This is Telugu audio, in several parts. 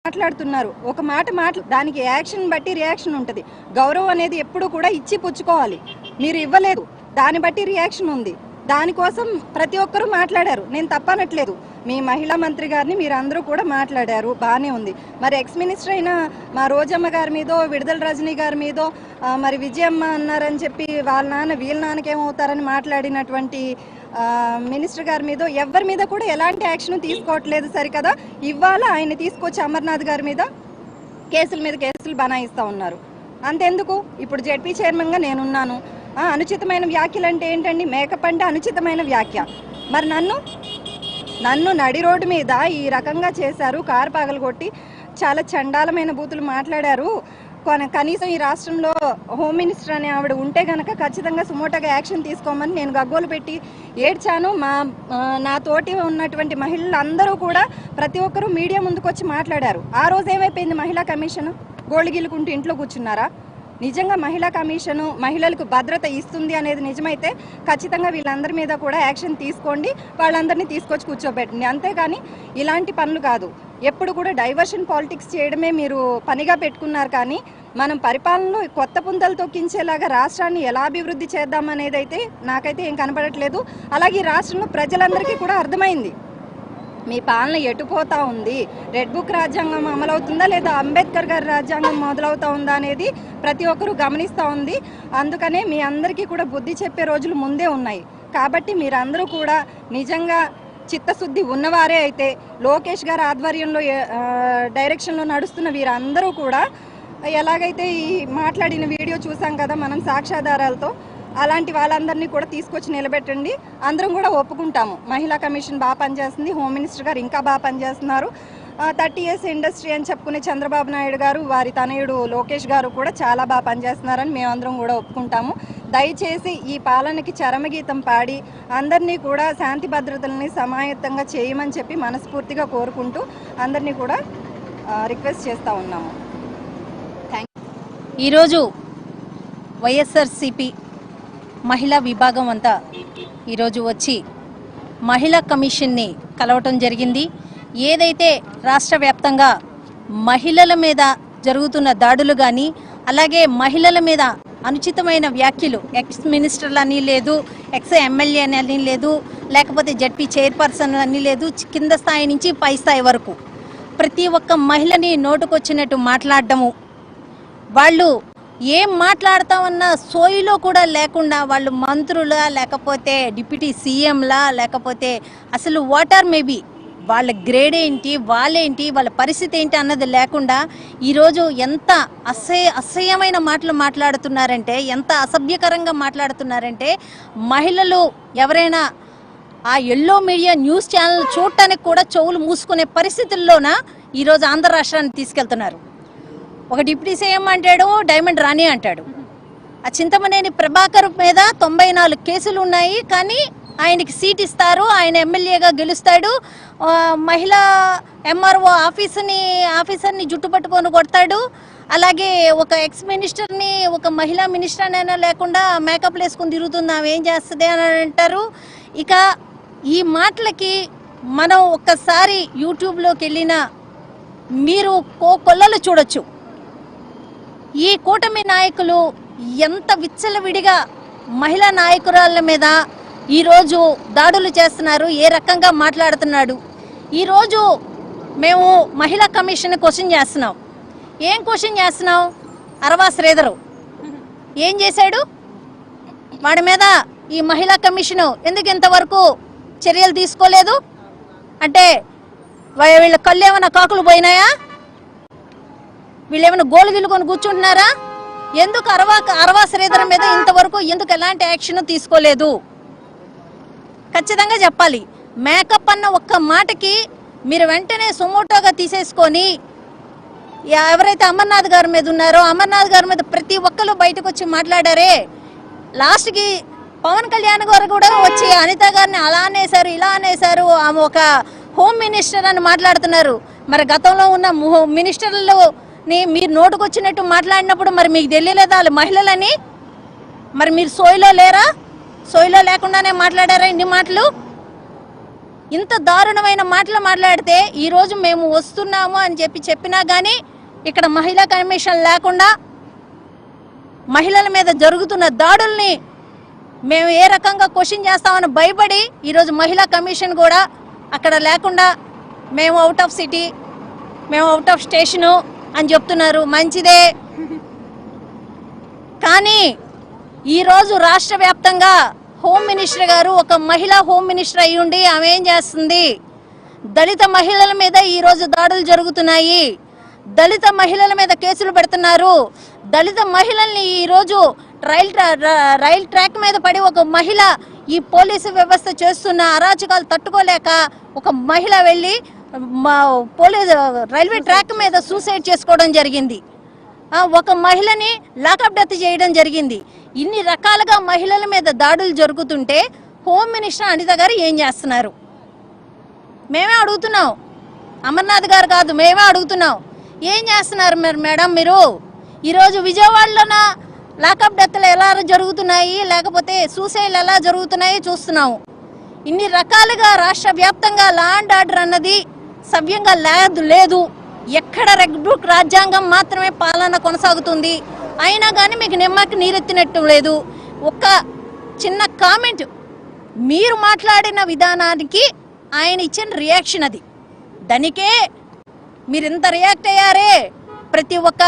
మాట్లాడుతున్నారు. ఒక మాట దానికి యాక్షన్ బట్టి రియాక్షన్ ఉంటుంది. గౌరవం అనేది ఎప్పుడు కూడా ఇచ్చి పుచ్చుకోవాలి. మీరు ఇవ్వలేదు, దాన్ని బట్టి రియాక్షన్ ఉంది. దానికోసం ప్రతి ఒక్కరూ మాట్లాడారు, నేను తప్పనట్లేదు. మీ మహిళా మంత్రి గారిని మీరు అందరూ కూడా మాట్లాడారు, బాగానే ఉంది. మరి ఎక్స్ మినిస్టర్ అయిన మా రోజమ్మ గారి మీదో, విడుదల రజనీ గారి మీదో, మరి విజయమ్మ అన్నారని చెప్పి వాళ్ళ నాన్న వీళ్ళ నాన్నకేమవుతారని మాట్లాడినటువంటి మినిస్టర్ గారి మీద ఎవరి మీద కూడా ఎలాంటి యాక్షన్ తీసుకోవట్లేదు. సరికదా, ఇవాళ ఆయన తీసుకొచ్చి అమర్నాథ్ గారి మీద కేసుల మీద కేసులు బనాయిస్తూ ఉన్నారు. అంతెందుకు, ఇప్పుడు జెడ్పీ చైర్మన్గా నేనున్నాను. అనుచితమైన వ్యాఖ్యలు అంటే ఏంటండి? మేకప్ అంటే అనుచితమైన వ్యాఖ్య. మరి నన్ను నడి రోడ్డు మీద ఈ రకంగా చేశారు, కారు పగలగొట్టి చాలా చండాలమైన బూతులు మాట్లాడారు. కనీసం ఈ రాష్ట్రంలో హోమ్ మినిస్టర్ అనే ఆవిడ ఉంటే కనుక ఖచ్చితంగా సుమోటోగా యాక్షన్ తీసుకోమని నేను గగ్గోలు పెట్టి ఏడ్చాను. నా తోటి ఉన్నటువంటి మహిళలు అందరూ కూడా ప్రతి ఒక్కరూ మీడియా ముందుకు వచ్చి మాట్లాడారు. ఆ రోజు ఏమైపోయింది? మహిళా కమిషన్ గోల్డ్ గిల్లుకుంటూ ఇంట్లో కూర్చున్నారా? నిజంగా మహిళా కమిషను మహిళలకు భద్రత ఇస్తుంది అనేది నిజమైతే ఖచ్చితంగా వీళ్ళందరి మీద కూడా యాక్షన్ తీసుకోండి, వాళ్ళందరినీ తీసుకొచ్చి కూర్చోబెట్టండి. అంతేగాని ఇలాంటి పనులు కాదు. ఎప్పుడు కూడా డైవర్షన్ పాలిటిక్స్ చేయడమే మీరు పనిగా పెట్టుకున్నారు. కానీ మనం పరిపాలనలో కొత్త పుంతలు తొక్కించేలాగా రాష్ట్రాన్ని ఎలా అభివృద్ధి చేద్దామనేది అయితే నాకైతే ఏం కనపడట్లేదు. అలాగే ఈ రాష్ట్రంలో ప్రజలందరికీ కూడా అర్థమైంది మీ పాలన ఎటుపోతా ఉంది. రెడ్ బుక్ రాజ్యాంగం అమలవుతుందా లేదా అంబేద్కర్ గారి రాజ్యాంగం మొదలవుతా ఉందా అనేది ప్రతి ఒక్కరూ గమనిస్తూ ఉంది. అందుకనే మీ అందరికీ కూడా బుద్ధి చెప్పే రోజులు ముందే ఉన్నాయి. కాబట్టి మీరందరూ కూడా నిజంగా చిత్తశుద్ధి ఉన్నవారే అయితే లోకేష్ గారి ఆధ్వర్యంలో డైరెక్షన్లో నడుస్తున్న వీరందరూ కూడా ఎలాగైతే ఈ మాట్లాడిన వీడియో చూసాం కదా మనం సాక్ష్యాధారాలతో, అలాంటి వాళ్ళందరినీ కూడా తీసుకొచ్చి నిలబెట్టండి. అందరం కూడా ఒప్పుకుంటాము, మహిళా కమిషన్ బాగా పనిచేస్తుంది, హోమ్ మినిస్టర్ గారు ఇంకా బాగా పనిచేస్తున్నారు, 30 years ఇండస్ట్రీ అని చెప్పుకునే చంద్రబాబు నాయుడు గారు, వారి తనయుడు లోకేష్ గారు కూడా చాలా బాగా పనిచేస్తున్నారని మేమందరం కూడా ఒప్పుకుంటాము. దయచేసి ఈ పాలనకి చరమగీతం పాడి అందరినీ కూడా శాంతి భద్రతల్ని సమాయత్తంగా చేయమని చెప్పి మనస్ఫూర్తిగా కోరుకుంటూ అందరినీ కూడా రిక్వెస్ట్ చేస్తూ ఉన్నాము. ఈరోజు వైఎస్ఆర్సీపీ మహిళా విభాగం అంతా ఈరోజు వచ్చి మహిళా కమిషన్ని కలవటం జరిగింది. ఏదైతే రాష్ట్ర వ్యాప్తంగా మహిళల మీద జరుగుతున్న దాడులు కానీ, అలాగే మహిళల మీద అనుచితమైన వ్యాఖ్యలు, ఎక్స్ మినిస్టర్లు అని లేదు, ఎక్స్ ఎమ్మెల్యే అని లేదు, లేకపోతే జడ్పీ చైర్పర్సన్ అని లేదు, కింద స్థాయి నుంచి పై స్థాయి వరకు ప్రతి ఒక్క మహిళని నోటుకొచ్చినట్టు మాట్లాడటము, వాళ్ళు ఏం మాట్లాడతామన్న సోయిలో కూడా లేకుండా వాళ్ళు మంత్రులా, లేకపోతే డిప్యూటీ సీఎంలా, లేకపోతే అసలు వాటర్ మేబీ వాళ్ళ గ్రేడ్ ఏంటి, వాళ్ళేంటి, వాళ్ళ పరిస్థితి ఏంటి అన్నది లేకుండా ఈరోజు ఎంత అసహ్యమైన మాటలు మాట్లాడుతున్నారంటే, ఎంత అసభ్యకరంగా మాట్లాడుతున్నారంటే, మహిళలు ఎవరైనా ఆ ఎల్లో మీడియా న్యూస్ ఛానల్ చూడటానికి కూడా చెవులు మూసుకునే పరిస్థితుల్లోన ఈరోజు ఆంధ్ర రాష్ట్రాన్ని తీసుకెళ్తున్నారు. ఒక డిప్యూటీ సీఎం అంటాడు, డైమండ్ రాణి అంటాడు. ఆ చింతమనేని ప్రభాకర్ మీద 94 కేసులు ఉన్నాయి, కానీ ఆయనకి సీట్ ఇస్తారు, ఆయన ఎమ్మెల్యేగా గెలుస్తాడు. మహిళా ఎంఆర్ఓ ఆఫీసర్ని జుట్టు పట్టుకొని కొడతాడు. అలాగే ఒక ఎక్స్ మినిస్టర్ని ఒక మహిళా మినిస్టర్ అయినా లేకుండా మేకప్లు వేసుకొని తిరుగుతుంది, ఆమె ఏం చేస్తుంది అని అంటారు. ఇక ఈ మాటలకి మనం ఒక్కసారి యూట్యూబ్లోకి వెళ్ళినా మీరు కొల్లలు చూడొచ్చు. ఈ కూటమి నాయకులు ఎంత విచ్చలవిడిగా మహిళా నాయకురాళ్ళ మీద ఈరోజు దాడులు చేస్తున్నారు, ఏ రకంగా మాట్లాడుతున్నాడు. ఈరోజు మేము మహిళా కమిషన్ క్వశ్చన్ చేస్తున్నాం. ఏం క్వశ్చన్ చేస్తున్నాం? అరవా శ్రీధరు ఏం చేశాడు? వాడి మీద ఈ మహిళా కమిషను ఎందుకు ఇంతవరకు చర్యలు తీసుకోలేదు? అంటే వీళ్ళ కళ్ళు ఏమైనా కాకులు పోయినాయా? వీళ్ళు ఏమైనా గోలు గిల్లుకొని కూర్చుంటున్నారా? ఎందుకు అరవా శ్రీధర్ మీద ఇంతవరకు ఎందుకు ఎలాంటి యాక్షన్ తీసుకోలేదు? ఖచ్చితంగా చెప్పాలి. మేకప్ అన్న ఒక్క మాటకి మీరు వెంటనే సుమోటోగా తీసేసుకొని ఎవరైతే అమర్నాథ్ గారి మీద ఉన్నారో అమర్నాథ్ గారి మీద ప్రతి ఒక్కరు బయటకు వచ్చి మాట్లాడారే. లాస్ట్కి పవన్ కళ్యాణ్ గారు కూడా వచ్చి అనిత గారిని అలా అనేసారు, ఇలా అనేసారు, ఆమె ఒక హోమ్ మినిస్టర్ అని మాట్లాడుతున్నారు. మరి గతంలో ఉన్న మినిస్టర్లని మీరు నోటుకొచ్చినట్టు మాట్లాడినప్పుడు మరి మీకు తెలియలేదా వాళ్ళు మహిళలని? మరి మీరు సోయిలో లేరా? సోయిలో లేకుండానే మాట్లాడారా ఇన్ని మాటలు? ఇంత దారుణమైన మాటలు మాట్లాడితే ఈరోజు మేము వస్తున్నాము అని చెప్పినా కానీ ఇక్కడ మహిళా కమిషన్ లేకుండా మహిళల మీద జరుగుతున్న దాడుల్ని మేము ఏ రకంగా క్వశ్చన్ చేస్తామని భయపడి ఈరోజు మహిళా కమిషన్ కూడా అక్కడ లేకుండా మేము అవుట్ ఆఫ్ సిటీ, మేము అవుట్ ఆఫ్ స్టేషను అని చెప్తున్నారు. మంచిదే, కానీ ఈరోజు రాష్ట్ర వ్యాప్తంగా హోమ్ మినిస్టర్ గారు ఒక మహిళా హోమ్ మినిస్టర్ అయ్యుండి ఆమె ఏం చేస్తుంది? దళిత మహిళల మీద ఈరోజు దాడులు జరుగుతున్నాయి, దళిత మహిళల మీద కేసులు పెడుతున్నారు. దళిత మహిళల్ని ఈరోజు రైల్ ట్రాక్ మీద పడి ఒక మహిళ ఈ పోలీసు వ్యవస్థ చేస్తున్న అరాచకాలు తట్టుకోలేక ఒక మహిళ వెళ్ళి రైల్వే ట్రాక్ మీద సూసైడ్ చేసుకోవడం జరిగింది. ఒక మహిళని లాకప్ డెత్ చేయడం జరిగింది. ఇన్ని రకాలుగా మహిళల మీద దాడులు జరుగుతుంటే హోమ్ మినిస్టర్ అనిత గారు ఏం చేస్తున్నారు? మేమే అడుగుతున్నాం, అమర్నాథ్ గారు కాదు, మేమే అడుగుతున్నాం. ఏం చేస్తున్నారు మేడం మీరు? ఈరోజు విజయవాడలోన లాకప్ డెత్లు ఎలా జరుగుతున్నాయి, లేకపోతే సూసైడ్లు ఎలా జరుగుతున్నాయి చూస్తున్నాము. ఇన్ని రకాలుగా రాష్ట్ర వ్యాప్తంగా లా అండ్ ఆర్డర్ అన్నది సవ్యంగా లేదు. ఎక్కడ రెడ్ బుక్ రాజ్యాంగం మాత్రమే పాలన కొనసాగుతుంది. అయినా కానీ మీకు నిమ్మకి నీరెత్తినట్టు లేదు. ఒక చిన్న కామెంట్, మీరు మాట్లాడిన విధానానికి ఆయన ఇచ్చిన రియాక్షన్ అది. దానికే మీరు ఎంత రియాక్ట్ అయ్యారే. ప్రతి ఒక్క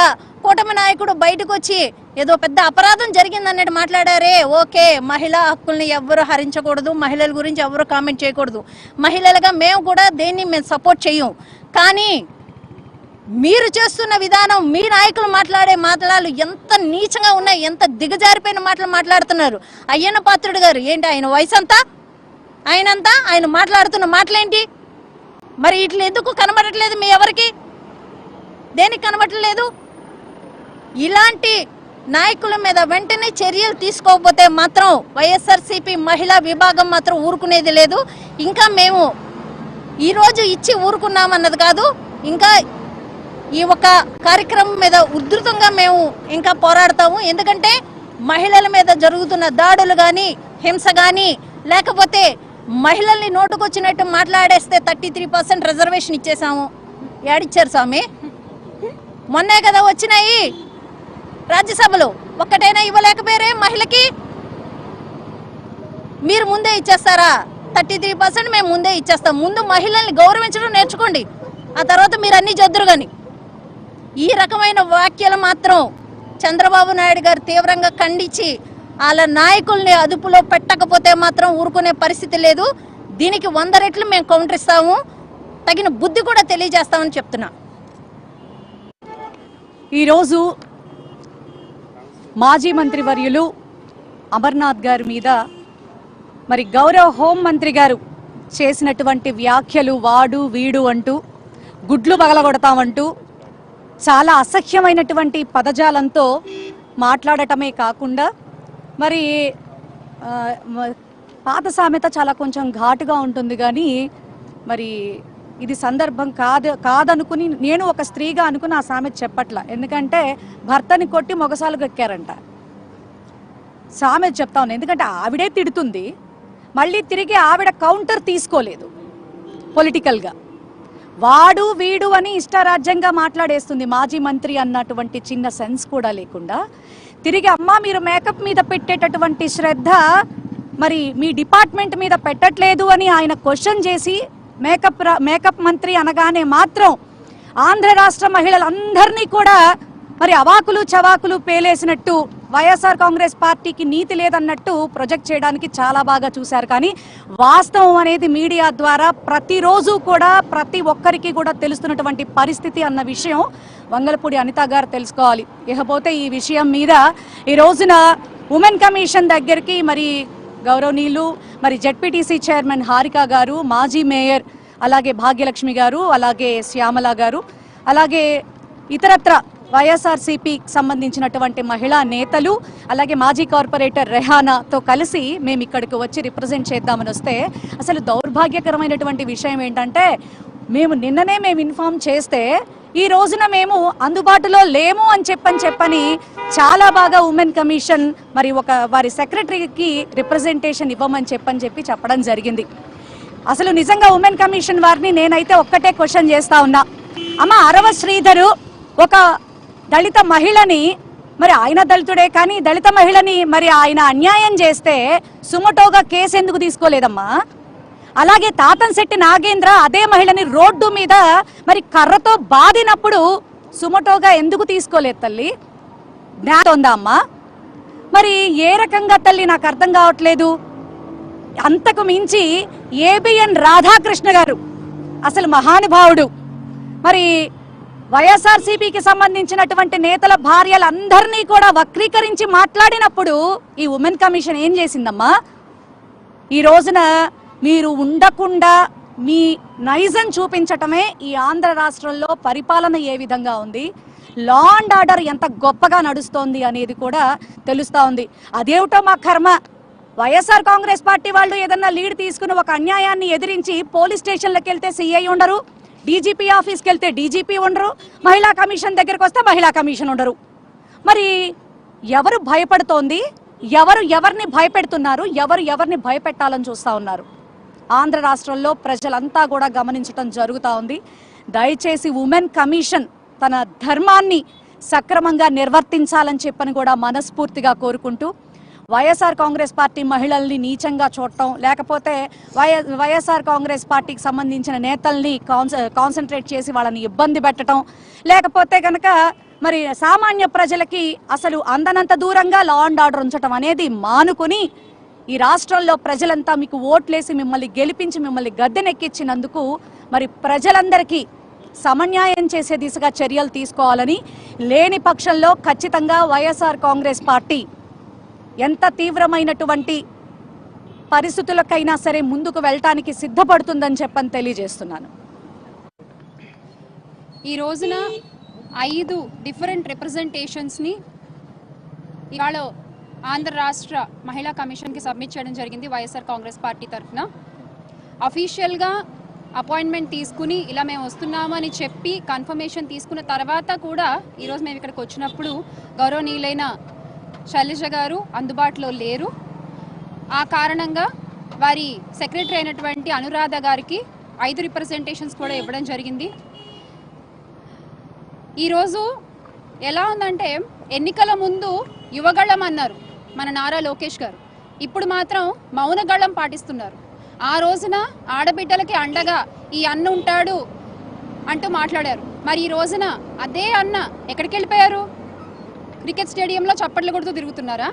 కూటమి నాయకుడు బయటకు వచ్చి ఏదో పెద్ద అపరాధం జరిగిందన్నట్టు మాట్లాడారే. ఓకే, మహిళా హక్కుల్ని ఎవరు హరించకూడదు, మహిళల గురించి ఎవరు కామెంట్ చేయకూడదు. మహిళలుగా మేము కూడా దేన్ని సపోర్ట్ చేయం. కానీ మీరు చేస్తున్న విధానం, మీ నాయకులు మాట్లాడే మాటలు ఎంత నీచంగా ఉన్నాయి, ఎంత దిగజారిపోయిన మాటలు మాట్లాడుతున్నారు. అయ్యన్న పాత్రుడు గారు ఏంటి, ఆయన వయసు అంతా, ఆయన మాట్లాడుతున్న మాటలేంటి? మరి ఇట్లా ఎందుకు కనబడట్లేదు? మీ ఎవరికి దేనికి కనబడట్లేదు? ఇలాంటి నాయకుల మీద వెంటనే చర్యలు తీసుకోకపోతే మాత్రం వైఎస్ఆర్సీపీ మహిళా విభాగం మాత్రం ఊరుకునేది లేదు. ఇంకా మేము ఈరోజు ఇచ్చి ఊరుకున్నామన్నది కాదు, ఇంకా ఈ ఒక కార్యక్రమం మీద ఉధృతంగా మేము ఇంకా పోరాడతాము. ఎందుకంటే మహిళల మీద జరుగుతున్న దాడులు కానీ, హింస కానీ, లేకపోతే మహిళల్ని నోటుకొచ్చినట్టు మాట్లాడేస్తే 33% రిజర్వేషన్ ఇచ్చేసాము. ఏడిచ్చారు స్వామి? మొన్నే కదా వచ్చినాయి రాజ్యసభలో, ఒక్కటైనా ఇవ్వలేకపోయారే మహిళకి? మీరు ముందే ఇచ్చేస్తారా? 33% మేము ముందే ఇచ్చేస్తాం. ముందు మహిళల్ని గౌరవించడం నేర్చుకోండి, ఆ తర్వాత మీరు అన్ని జద్దురు. కానీ ఈ రకమైన వ్యాఖ్యలు మాత్రం చంద్రబాబు నాయుడు గారు తీవ్రంగా ఖండించి వాళ్ళ నాయకుల్ని అదుపులో పెట్టకపోతే మాత్రం ఊరుకునే పరిస్థితి లేదు. దీనికి 100 రెట్లు మేము కౌంటర్ ఇస్తాము, తగిన బుద్ధి కూడా తెలియజేస్తామని చెప్తున్నా. ఈరోజు మాజీ మంత్రివర్యులు అమర్నాథ్ గారి మీద మరి గౌరవ హోంమంత్రి గారు చేసినటువంటి వ్యాఖ్యలు, వాడు వీడు అంటూ, గుడ్లు పగలగొడతామంటూ చాలా అసహ్యమైనటువంటి పదజాలంతో మాట్లాడటమే కాకుండా, మరి పాత సామెత చాలా కొంచెం ఘాటుగా ఉంటుంది, కానీ మరి ఇది సందర్భం కాదనుకుని నేను ఒక స్త్రీగా అనుకుని ఆ సామెత చెప్పట్ల. ఎందుకంటే భర్తని కొట్టి మొగసాలు గక్కారంట సామెత చెప్తాను. ఎందుకంటే ఆవిడే తిడుతుంది, మళ్ళీ తిరిగి ఆవిడ కౌంటర్ తీసుకోలేదు. పొలిటికల్గా వాడు వీడు అని ఇష్టారాజ్యంగా మాట్లాడేస్తుంది. మాజీ మంత్రి అన్నటువంటి చిన్న సెన్స్ కూడా లేకుండా తిరిగి అమ్మ మీరు మేకప్ మీద పెట్టేటటువంటి శ్రద్ధ మరి మీ డిపార్ట్మెంట్ మీద పెట్టట్లేదు అని ఆయన క్వశ్చన్ చేసి, మేకప్ మంత్రి అనగానే మాత్రం ఆంధ్ర రాష్ట్ర మహిళలందరినీ కూడా మరి అవాకులు చవాకులు పేలేసినట్టు, వైఎస్ఆర్ కాంగ్రెస్ పార్టీకి నీతి లేదన్నట్టు ప్రొజెక్ట్ చేయడానికి చాలా బాగా చూశారు. కానీ వాస్తవం అనేది మీడియా ద్వారా ప్రతిరోజు కూడా ప్రతి ఒక్కరికి కూడా తెలుస్తున్నటువంటి పరిస్థితి అన్న విషయం వంగలపూడి అనిత గారు తెలుసుకోవాలి. ఇకపోతే ఈ విషయం మీద ఈ రోజున ఉమెన్ కమిషన్ దగ్గరికి మరి గౌరవనీయులు మరి జెడ్పీటీసీ చైర్మన్ హారిక గారు, మాజీ మేయర్ అలాగే భాగ్యలక్ష్మి గారు, అలాగే శ్యామల గారు, అలాగే ఇతరత్ర వైఎస్ఆర్సీపీకి సంబంధించినటువంటి మహిళా నేతలు, అలాగే మాజీ కార్పొరేటర్ రెహానాతో కలిసి మేము ఇక్కడికి వచ్చి రిప్రజెంట్ చేద్దామని వస్తే, అసలు దౌర్భాగ్యకరమైనటువంటి విషయం ఏంటంటే నిన్ననే మేము ఇన్ఫార్మ్ చేస్తే ఈ రోజున మేము అందుబాటులో లేము అని చెప్పని చాలా బాగా ఉమెన్ కమిషన్ మరి వారి సెక్రటరీకి రిప్రజెంటేషన్ ఇవ్వమని చెప్పడం జరిగింది. అసలు నిజంగా ఉమెన్ కమిషన్ వారిని నేనైతే ఒక్కటే క్వశ్చన్ చేస్తా ఉన్నా. అమ్మ, అరవ శ్రీధరు ఒక దళిత మహిళని, మరి ఆయన దళితుడే కానీ దళిత మహిళని మరి ఆయన అన్యాయం చేస్తే సుమటోగా కేసు ఎందుకు తీసుకోలేదమ్మా? అలాగే తాతంశెట్టి నాగేంద్ర అదే మహిళని రోడ్డు మీద మరి కర్రతో బాదినప్పుడు సుమటోగా ఎందుకు తీసుకోలేదు తల్లి? జ్ఞానం ఉందా అమ్మా? మరి ఏ రకంగా తల్లి నాకు అర్థం కావట్లేదు. అంతకు మించి ఏబిఎన్ రాధాకృష్ణ గారు అసలు మహానుభావుడు. మరి వైఎస్ఆర్సీపీకి సంబంధించినటువంటి నేతల భార్యలందరినీ కూడా వక్రీకరించి మాట్లాడినప్పుడు ఈ ఉమెన్ కమిషన్ ఏం చేసిందమ్మా? ఈ రోజున మీరు ఉండకుండా మీ నైజం చూపించటమే ఈ ఆంధ్ర రాష్ట్రంలో పరిపాలన ఏ విధంగా ఉంది, లా అండ్ ఆర్డర్ ఎంత గొప్పగా నడుస్తోంది అనేది కూడా తెలుస్తూ ఉంది. అదేమిటో మా కర్మ, వైఎస్ఆర్ కాంగ్రెస్ పార్టీ వాళ్ళు ఏదన్నా లీడ్ తీసుకుని ఒక అన్యాయాన్ని ఎదిరించి పోలీస్ స్టేషన్లకు వెళ్తే సిఐ ఉండరు, డీజీపీ ఆఫీస్కి వెళ్తే డీజీపీ ఉండరు, మహిళా కమిషన్ దగ్గరకు వస్తే మహిళా కమిషన్ ఉండరు. మరి ఎవరు భయపడుతోంది? ఎవరు ఎవరిని భయపెడుతున్నారు? ఎవరు ఎవరిని భయపెట్టాలని చూస్తూ ఉన్నారు? ఆంధ్ర రాష్ట్రంలో ప్రజలంతా కూడా గమనించడం జరుగుతూ ఉంది. దయచేసి ఉమెన్ కమిషన్ తన ధర్మాన్ని సక్రమంగా నిర్వర్తించాలని చెప్పని కూడా మనస్ఫూర్తిగా కోరుకుంటూ, వైఎస్ఆర్ కాంగ్రెస్ పార్టీ మహిళల్ని నీచంగా చూడటం, లేకపోతే వైఎస్ఆర్ కాంగ్రెస్ పార్టీకి సంబంధించిన నేతల్ని కాన్సన్ట్రేట్ చేసి వాళ్ళని ఇబ్బంది పెట్టడం, లేకపోతే కనుక మరి సామాన్య ప్రజలకి అసలు అందనంత దూరంగా లా అండ్ ఆర్డర్ ఉంచడం అనేది మానుకొని ఈ రాష్ట్రంలో ప్రజలంతా మీకు ఓట్లేసి మిమ్మల్ని గెలిపించి మిమ్మల్ని గద్దెనెక్కించినందుకు మరి ప్రజలందరికీ సమన్యాయం చేసే దిశగా చర్యలు తీసుకోవాలని, లేని పక్షంలో ఖచ్చితంగా వైఎస్ఆర్ కాంగ్రెస్ పార్టీ ఎంత తీవ్రమైనటువంటి పరిస్థితులకైనా సరే ముందుకు వెళ్ళటానికి సిద్ధపడుతుందని చెప్పని తెలియజేస్తున్నాను. ఈ రోజున 5 డిఫరెంట్ రిప్రజెంటేషన్స్ని ఇవాళ ఆంధ్ర రాష్ట్ర మహిళా కమిషన్కి సబ్మిట్ చేయడం జరిగింది వైఎస్ఆర్ కాంగ్రెస్ పార్టీ తరఫున. అఫీషియల్గా అపాయింట్మెంట్ తీసుకుని ఇలా మేము వస్తున్నామని చెప్పి కన్ఫర్మేషన్ తీసుకున్న తర్వాత కూడా ఈరోజు మేము ఇక్కడికి వచ్చినప్పుడు గౌరవనీయులైన శైలజ గారు అందుబాటులో లేరు. ఆ కారణంగా వారి సెక్రటరీ అయినటువంటి అనురాధ గారికి 5 రిప్రజెంటేషన్స్ కూడా ఇవ్వడం జరిగింది. ఈరోజు ఎలా ఉందంటే, ఎన్నికల ముందు యువగళం అన్నారు మన నారా లోకేష్ గారు, ఇప్పుడు మాత్రం మౌనగళం పాటిస్తున్నారు. ఆ రోజున ఆడబిడ్డలకి అండగా ఈ అన్న ఉంటాడు అంటూ మాట్లాడారు. మరి ఈ రోజున అదే అన్న ఎక్కడికి వెళ్ళిపోయారు? క్రికెట్ స్టేడియంలో చప్పట్లు కొడుతూ తిరుగుతున్నారా?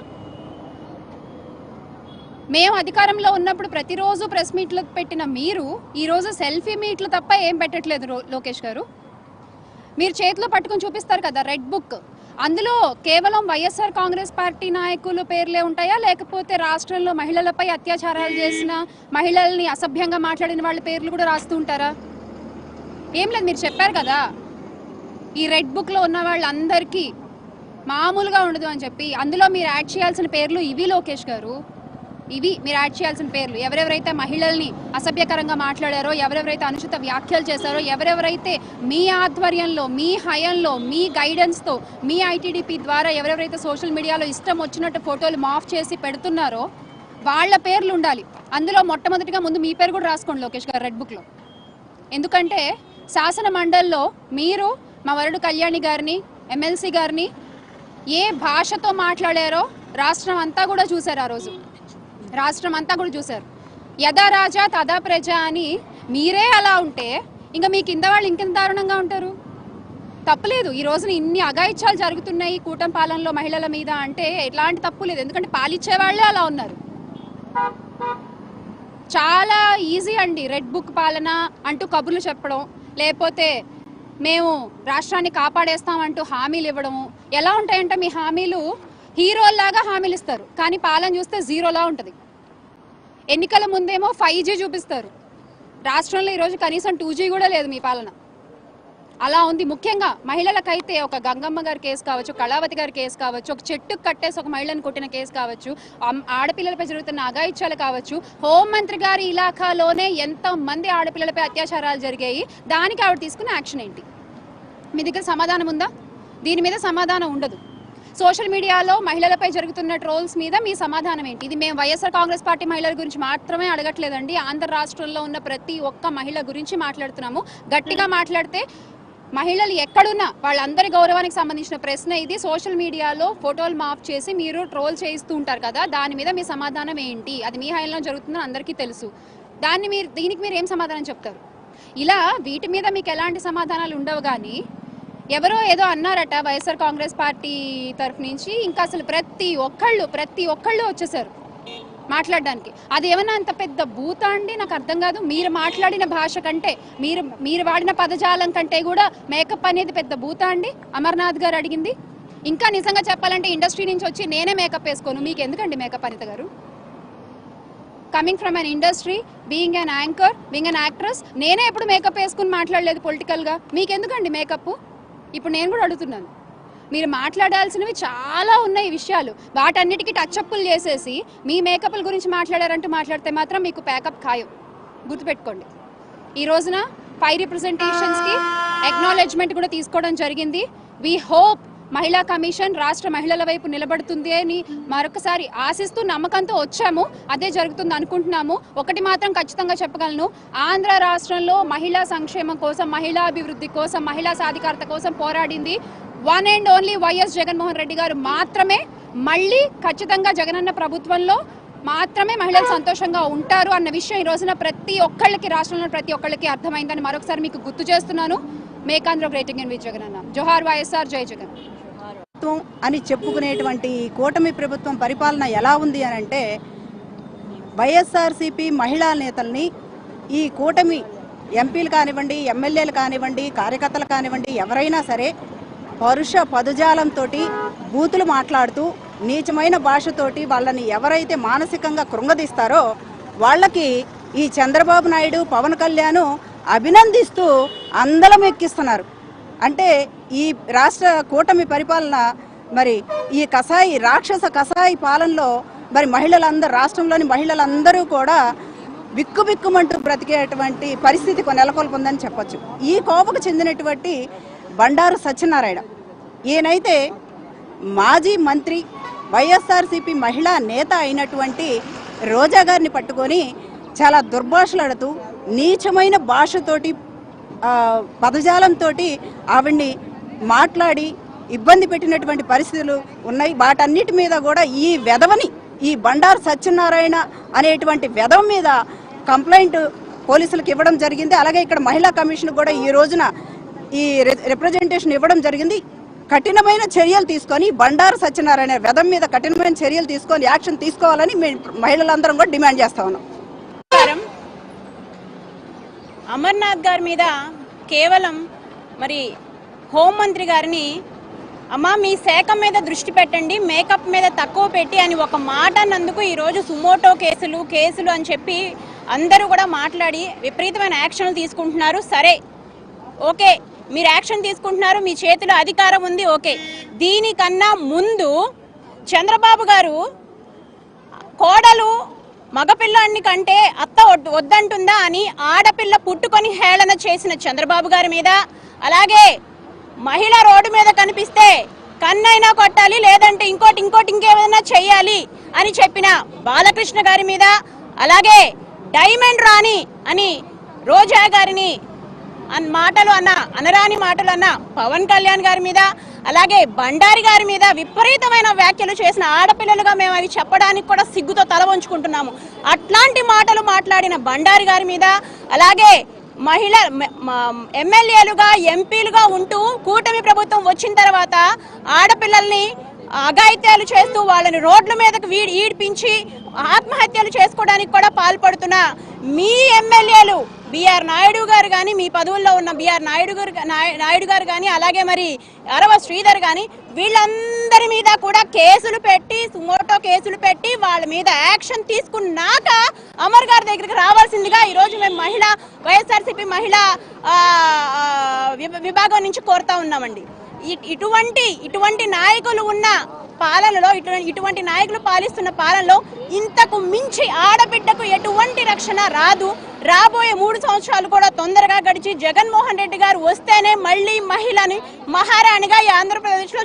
మేము అధికారంలో ఉన్నప్పుడు ప్రతిరోజు ప్రెస్ మీట్లు పెట్టిన మీరు ఈరోజు సెల్ఫీ మీట్లు తప్ప ఏం పెట్టట్లేదు లోకేష్ గారు. మీరు చేతిలో పట్టుకుని చూపిస్తారు కదా రెడ్ బుక్, అందులో కేవలం వైఎస్ఆర్ కాంగ్రెస్ పార్టీ నాయకుల పేర్లే ఉంటాయా, లేకపోతే రాష్ట్రంలో మహిళలపై అత్యాచారాలు చేసిన, మహిళల్ని అసభ్యంగా మాట్లాడిన వాళ్ళ పేర్లు కూడా రాస్తూ ఉంటారా? ఏం లేదు, మీరు చెప్పారు కదా ఈ రెడ్ బుక్లో ఉన్న వాళ్ళందరికీ మామూలుగా ఉండదు అని చెప్పి. అందులో మీరు యాడ్ చేయాల్సిన పేర్లు ఇవి లోకేష్ గారు, ఇవి మీరు యాడ్ చేయాల్సిన పేర్లు. ఎవరెవరైతే మహిళల్ని అసభ్యకరంగా మాట్లాడారో, ఎవరెవరైతే అనుచిత వ్యాఖ్యలు చేశారో, ఎవరెవరైతే మీ ఆధ్వర్యంలో, మీ హయంలో, మీ గైడెన్స్తో, మీ ఐటీడీపీ ద్వారా ఎవరెవరైతే సోషల్ మీడియాలో ఇష్టం వచ్చినట్టు ఫోటోలు మాఫ్ చేసి పెడుతున్నారో వాళ్ళ పేర్లు ఉండాలి. అందులో మొట్టమొదటిగా ముందు మీ పేరు కూడా రాసుకోండి లోకేష్ గారు రెడ్ బుక్లో. ఎందుకంటే శాసన మండలిలో మీరు మా వరుడు కళ్యాణి గారిని, ఎమ్మెల్సీ గారిని ఏ భాషతో మాట్లాడారో రాష్ట్రం అంతా కూడా చూశారు. ఆ రోజు రాష్ట్రం అంతా కూడా చూశారు. యథా రాజా తదా ప్రజ అని మీరే అలా ఉంటే ఇంకా మీ కింద వాళ్ళు ఇంకెంత దారుణంగా ఉంటారు? తప్పులేదు, ఈ రోజున ఇన్ని అఘాయిత్యాలు జరుగుతున్నాయి కూటమి పాలనలో మహిళల మీద అంటే ఎలాంటి తప్పు లేదు. ఎందుకంటే పాలిచ్చే వాళ్ళే అలా ఉన్నారు. చాలా ఈజీ అండి రెడ్ బుక్ పాలన అంటూ కబుర్లు చెప్పడం, లేకపోతే మేము రాష్ట్రాన్ని కాపాడేస్తామంటూ హామీలు ఇవ్వడము. ఎలా ఉంటాయంటే మీ హామీలు హీరోల్లాగా హామీలు ఇస్తారు, కానీ పాలన చూస్తే జీరోలా ఉంటుంది. ఎన్నికల ముందేమో 5G చూపిస్తారు, రాష్ట్రంలో ఈరోజు కనీసం 2G కూడా లేదు మీ పాలన. అలా ఉంది. ముఖ్యంగా మహిళలకైతే ఒక గంగమ్మ గారి కేసు కావచ్చు, కళావతి గారి కేసు కావచ్చు, ఒక చెట్టుకు కట్టేసి ఒక మహిళను కొట్టిన కేసు కావచ్చు, ఆడపిల్లలపై జరుగుతున్న అఘాయిత్యాలు కావచ్చు, హోంమంత్రి గారి ఇలాఖాలోనే ఎంతమంది ఆడపిల్లలపై అత్యాచారాలు జరిగాయి, దానికి ఆవిడ తీసుకున్న యాక్షన్ ఏంటి? మీ దగ్గర సమాధానం ఉందా? దీని మీద సమాధానం ఉండదు. సోషల్ మీడియాలో మహిళలపై జరుగుతున్న ట్రోల్స్ మీద మీ సమాధానం ఏంటి? ఇది మేము వైఎస్ఆర్ కాంగ్రెస్ పార్టీ మహిళల గురించి మాత్రమే అడగట్లేదండి, ఆంధ్ర రాష్ట్రంలో ఉన్న ప్రతి ఒక్క మహిళ గురించి మాట్లాడుతున్నాము. గట్టిగా మాట్లాడితే మహిళలు ఎక్కడున్నా వాళ్ళందరి గౌరవానికి సంబంధించిన ప్రశ్న ఇది. సోషల్ మీడియాలో ఫోటోలు మాఫ్ చేసి మీరు ట్రోల్ చేస్తూ ఉంటారు కదా, దాని మీద మీ సమాధానం ఏంటి? అది మీ హయాంలో జరుగుతుందని అందరికీ తెలుసు. దీనికి మీరు ఏం సమాధానం చెప్తారు? ఇలా వీటి మీద మీకు ఎలాంటి సమాధానాలు ఉండవు. కానీ ఎవరో ఏదో అన్నారట వైఎస్ఆర్ కాంగ్రెస్ పార్టీ తరఫు నుంచి, ఇంకా అసలు ప్రతి ఒక్కళ్ళు వచ్చేసారు మాట్లాడడానికి. అది ఏమన్నా అంత పెద్ద భూత అండి? నాకు అర్థం కాదు. మీరు మాట్లాడిన భాష కంటే, మీరు వాడిన పదజాలం కంటే కూడా మేకప్ అనేది పెద్ద భూత అండి? అమర్నాథ్ గారు అడిగింది. ఇంకా నిజంగా చెప్పాలంటే ఇండస్ట్రీ నుంచి వచ్చి నేనే మేకప్ వేసుకోను, మీకు ఎందుకండి మేకప్? అనిత గారు, coming from an industry, being an anchor, being an actress, నేనే ఎప్పుడు మేకప్ వేసుకుని మాట్లాడలేదు పొలిటికల్గా, మీకెందుకండి మేకప్? ఇప్పుడు నేను కూడా అడుగుతున్నాను. మీరు మాట్లాడాల్సినవి చాలా ఉన్నాయి విషయాలు, వాటన్నిటికీ టచ్అప్పులు చేసేసి మీ మేకప్ల గురించి మాట్లాడితే మాత్రం మీకు ప్యాకప్ ఖాయం. గుర్తుపెట్టుకోండి. ఈ రోజున 5 రిప్రజెంటేషన్స్కి అక్నాలెడ్జ్మెంట్ కూడా తీసుకోవడం జరిగింది. వీ హోప్ మహిళా కమిషన్ రాష్ట్ర మహిళల వైపు నిలబడుతుంది అని మరొకసారి ఆశిస్తూ నమ్మకంతో వచ్చాము. అదే జరుగుతుంది అనుకుంటున్నాము. ఒకటి మాత్రం ఖచ్చితంగా చెప్పగలను, ఆంధ్ర రాష్ట్రంలో మహిళా సంక్షేమం కోసం, మహిళా అభివృద్ధి కోసం, మహిళా సాధికారత కోసం పోరాడింది one and only YS Jaganmohan Reddy garu మాత్రమే. మళ్ళీ ఖచ్చితంగా జగనన్న ప్రభుత్వంలో మాత్రమే మహిళలు సంతోషంగా ఉంటారు అన్న విషయం ఈ రోజున ప్రతి ఒక్కళ్ళకి, రాష్ట్రంలో ప్రతి ఒక్కళ్ళకి అర్థమైందని మరొకసారి మీకు గుర్తు చేస్తున్నాను. Make Andhra great again with Jaganna. జోహార్ వైఎస్ఆర్, జై జగన్ అని చెప్పుకునేటువంటి కూటమి ప్రభుత్వం పరిపాలన ఎలా ఉంది అని అంటే, వైఎస్ఆర్సీపీ మహిళా నేతల్ని ఈ కూటమి ఎంపీలు కానివ్వండి, ఎమ్మెల్యేలు కానివ్వండి, కార్యకర్తలు కానివ్వండి, ఎవరైనా సరే పరుష పదజాలంతో బూతులు మాట్లాడుతూ నీచమైన భాషతోటి వాళ్ళని ఎవరైతే మానసికంగా కృంగదీస్తారో వాళ్ళకి ఈ చంద్రబాబు నాయుడు, పవన్ కళ్యాణ్ అభినందిస్తూ అందలం ఎక్కిస్తున్నారు. అంటే ఈ రాష్ట్ర కూటమి పరిపాలన, మరి ఈ రాక్షస కసాయి పాలనలో మరి మహిళలందరూ, రాష్ట్రంలోని మహిళలందరూ కూడా బిక్కుబిక్కుమంటూ బ్రతికేటువంటి పరిస్థితి నెలకొల్పుందని చెప్పొచ్చు. ఈ కోపకు చెందినటువంటి బండారు సత్యనారాయణ, ఈయనైతే మాజీ మంత్రి, వైఎస్ఆర్సీపీ మహిళా నేత అయినటువంటి రోజా గారిని పట్టుకొని చాలా దుర్భాషలాడుతూ నీచమైన భాషతోటి, పదజాలంతో ఆవిడ్ని మాట్లాడి ఇబ్బంది పెట్టినటువంటి పరిస్థితులు ఉన్నాయి. వాటన్నిటి మీద కూడా ఈ వెధవని, ఈ బండారు సత్యనారాయణ అనేటువంటి వెధవ మీద కంప్లైంట్ పోలీసులకు ఇవ్వడం జరిగింది. అలాగే ఇక్కడ మహిళా కమిషన్ కూడా ఈ రోజున ఈ రిప్రజెంటేషన్ ఇవ్వడం జరిగింది. కఠినమైన చర్యలు తీసుకొని బండారు సత్యనారాయణ వెధవ మీద కఠినమైన చర్యలు తీసుకొని యాక్షన్ తీసుకోవాలని మేము మహిళలందరం కూడా డిమాండ్ చేస్తా ఉన్నాం. అమర్నాథ్ గారి మీద కేవలం మరి హోంమంత్రి గారిని, అమ్మ మీ శాఖ మీద దృష్టి పెట్టండి, మేకప్ మీద తక్కువ పెట్టి అని ఒక మాట అన్నందుకు ఈరోజు సుమోటో కేసులు అని చెప్పి అందరూ కూడా మాట్లాడి విపరీతమైన యాక్షన్లు తీసుకుంటున్నారు. సరే, ఓకే, మీరు యాక్షన్ తీసుకుంటున్నారు, మీ చేతిలో అధికారం ఉంది, ఓకే. దీనికన్నా ముందు చంద్రబాబు గారు కోడలు మగపిల్లాన్ని కంటే అత్త వద్దంటుందా అని ఆడపిల్ల పుట్టుకొని హేళన చేసిన చంద్రబాబు గారి మీద, అలాగే మహిళ రోడ్డు మీద కనిపిస్తే కన్నైనా కొట్టాలి, లేదంటే ఇంకేమైనా చెయ్యాలి అని చెప్పిన బాలకృష్ణ గారి మీద, అలాగే డైమండ్ రాణి అని రోజా గారిని అనరాని మాటలు అన్న పవన్ కళ్యాణ్ గారి మీద, అలాగే బండారి గారి మీద విపరీతమైన వ్యాఖ్యలు చేసిన ఆడపిల్లలుగా మేము అవి చెప్పడానికి కూడా సిగ్గుతో తల వంచుకుంటున్నాము. అట్లాంటి మాటలు మాట్లాడిన బండారి గారి మీద, అలాగే మహిళ ఎమ్మెల్యేలుగా, ఎంపీలుగా ఉంటూ కూటమి ప్రభుత్వం వచ్చిన తర్వాత ఆడపిల్లల్ని అఘాయిత్యాలు చేస్తూ వాళ్ళని రోడ్ల మీదకు ఈడ్పించి ఆత్మహత్యలు చేసుకోవడానికి కూడా పాల్పడుతున్న మీ ఎమ్మెల్యేలు బిఆర్ నాయుడు గారు కానీ, మీ పదవుల్లో ఉన్న బిఆర్ నాయుడు గారు కానీ, అలాగే మరి అరవ శ్రీధర్ కానీ, వీళ్ళందరి మీద కూడా కేసులు పెట్టి, సుమోటో కేసులు పెట్టి వాళ్ళ మీద యాక్షన్ తీసుకున్నాక అమర్ గారి దగ్గరికి రావాల్సిందిగా ఈరోజు మేము వైఎస్ఆర్సీపీ మహిళా విభాగం నుంచి కోరుతా ఉన్నామండి. ఇటువంటి నాయకులు ఉన్న పాలనలో, ఇటువంటి నాయకులు పాలిస్తున్న పాలనలో ఇంతకు మించి ఆడబిడ్డకు ఎటువంటి రక్షణ రాదు. రాబోయే 3 సంవత్సరాలు కూడా తొందరగా గడిచి జగన్మోహన్ రెడ్డి గారు వస్తేనే మళ్ళీ మహిళని మహారాణిగా ఈ ఆంధ్రప్రదేశ్లో